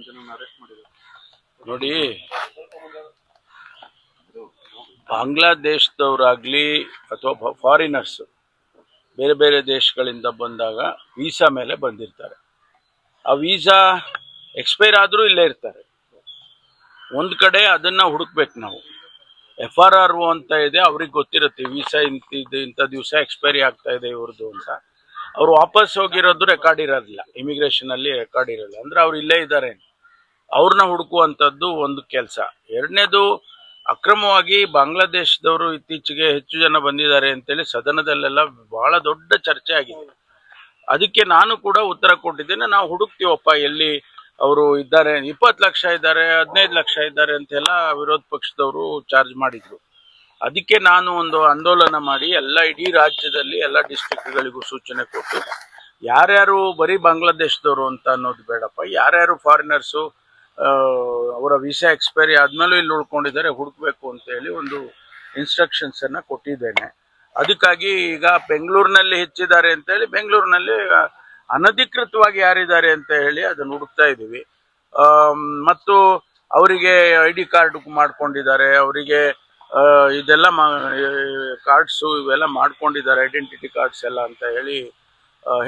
ಜನರನ್ನು ಅರೆಸ್ಟ್ ಮಾಡಿದ್ದಾರೆ. ನೋಡಿ, ಬಾಂಗ್ಲಾದೇಶದವರಾಗ್ಲಿ ಅಥವಾ ಫಾರಿನರ್ಸ್ ಬೇರೆ ಬೇರೆ ದೇಶಗಳಿಂದ ಬಂದಾಗ ವೀಸಾ ಮೇಲೆ ಬಂದಿರ್ತಾರೆ. ಆ ವೀಸಾ ಎಕ್ಸ್ಪೈರ್ ಆದರೂ ಇಲ್ಲೇ ಇರ್ತಾರೆ. ಒಂದು ಕಡೆ ಅದನ್ನು ಹುಡುಕ್ಬೇಕು ನಾವು. FRRO ಅಂತ ಇದೆ, ಅವ್ರಿಗೆ ಗೊತ್ತಿರುತ್ತೆ ವೀಸಾ ಇಂಥ ದಿವಸ ಎಕ್ಸ್ಪೈರಿ ಆಗ್ತಾ ಇದೆ ಇವ್ರದ್ದು ಅಂತ. ಅವ್ರು ವಾಪಸ್ ಹೋಗಿರೋದು ರೆಕಾರ್ಡ್ ಇರೋದಿಲ್ಲ, ಇಮಿಗ್ರೇಷನಲ್ಲಿ ರೆಕಾರ್ಡ್ ಇರೋಲ್ಲ. ಅಂದರೆ ಅವ್ರು ಇಲ್ಲೇ ಇದ್ದಾರೆ, ಅವ್ರನ್ನ ಹುಡುಕುವಂಥದ್ದು ಒಂದು ಕೆಲಸ. ಎರಡನೇದು, ಅಕ್ರಮವಾಗಿ ಬಾಂಗ್ಲಾದೇಶದವರು ಇತ್ತೀಚೆಗೆ ಹೆಚ್ಚು ಜನ ಬಂದಿದ್ದಾರೆ ಅಂತೇಳಿ ಸದನದಲ್ಲೆಲ್ಲ ಬಹಳ ದೊಡ್ಡ ಚರ್ಚೆ ಆಗಿದೆ. ಅದಕ್ಕೆ ನಾನು ಕೂಡ ಉತ್ತರ ಕೊಟ್ಟಿದ್ದೇನೆ. ನಾವು ಹುಡುಕ್ತೀವಪ್ಪ ಎಲ್ಲಿ ಅವರು ಇದ್ದಾರೆ, 20 ಲಕ್ಷ ಇದ್ದಾರೆ, 15 ಲಕ್ಷ ಇದ್ದಾರೆ ಅಂತೆಲ್ಲ ವಿರೋಧ ಪಕ್ಷದವರು ಚಾರ್ಜ್ ಮಾಡಿದ್ರು. ಅದಕ್ಕೆ ನಾನು ಒಂದು ಆಂದೋಲನ ಮಾಡಿ ಇಡೀ ರಾಜ್ಯದಲ್ಲಿ ಎಲ್ಲ ಡಿಸ್ಟ್ರಿಕ್ಟ್ಗಳಿಗೂ ಸೂಚನೆ ಕೊಟ್ಟು, ಯಾರ್ಯಾರು ಬರೀ ಬಾಂಗ್ಲಾದೇಶದವರು ಅಂತ ಅನ್ನೋದು ಬೇಡಪ್ಪ, ಯಾರ್ಯಾರು ಫಾರಿನರ್ಸು ಅವರ ವೀಸಾ ಎಕ್ಸ್ಪೈರಿ ಆದ್ಮೇಲೂ ಇಲ್ಲಿ ಉಳ್ಕೊಂಡಿದ್ದಾರೆ ಹುಡುಕ್ಬೇಕು ಅಂತ ಹೇಳಿ ಒಂದು ಇನ್ಸ್ಟ್ರಕ್ಷನ್ಸ್ ಅನ್ನ ಕೊಟ್ಟಿದ್ದೇನೆ. ಅದಕ್ಕಾಗಿ ಈಗ ಬೆಂಗಳೂರಿನಲ್ಲಿ ಹೆಚ್ಚಿದ್ದಾರೆ ಅಂತ ಹೇಳಿ ಬೆಂಗಳೂರಿನಲ್ಲಿ ಅನಧಿಕೃತವಾಗಿ ಯಾರಿದ್ದಾರೆ ಅಂತ ಹೇಳಿ ಅದನ್ನು ಹುಡುಕ್ತಾ ಇದ್ದೀವಿ. ಮತ್ತು ಅವರಿಗೆ ID ಕಾರ್ಡ್ ಮಾಡ್ಕೊಂಡಿದ್ದಾರೆ, ಅವರಿಗೆ ಇದೆಲ್ಲ ಕಾರ್ಡ್ಸು ಇವೆಲ್ಲ ಮಾಡ್ಕೊಂಡಿದ್ದಾರೆ, ಐಡೆಂಟಿಟಿ ಕಾರ್ಡ್ಸ್ ಎಲ್ಲ ಅಂತ ಹೇಳಿ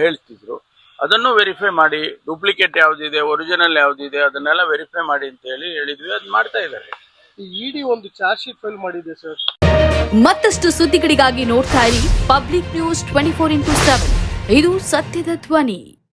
ಹೇಳ್ತಿದ್ರು. ಅದನ್ನು ವೆರಿಫೈ ಮಾಡಿ, ಡೂಪ್ಲಿಕೇಟ್ ಯಾವುದಿದೆ, ಒರಿಜಿನಲ್ ಯಾವುದಿದೆ ಅದನ್ನೆಲ್ಲ ವೆರಿಫೈ ಮಾಡಿ ಅಂತ ಹೇಳಿದ್ವಿ. ಅದು ಮಾಡ್ತಾ ಇದ್ದಾರೆ. ED ಒಂದು ಚಾರ್ಜ್ ಶೀಟ್ ಫೈಲ್ ಮಾಡಿದೆ ಸರ್. ಮತ್ತಷ್ಟು ಸುದ್ದಿಗಳಿಗಾಗಿ ನೋಡ್ತಾ ಇರಿ ಪಬ್ಲಿಕ್ ನ್ಯೂಸ್ 24x7. ಇದು ಸತ್ಯದ ಧ್ವನಿ.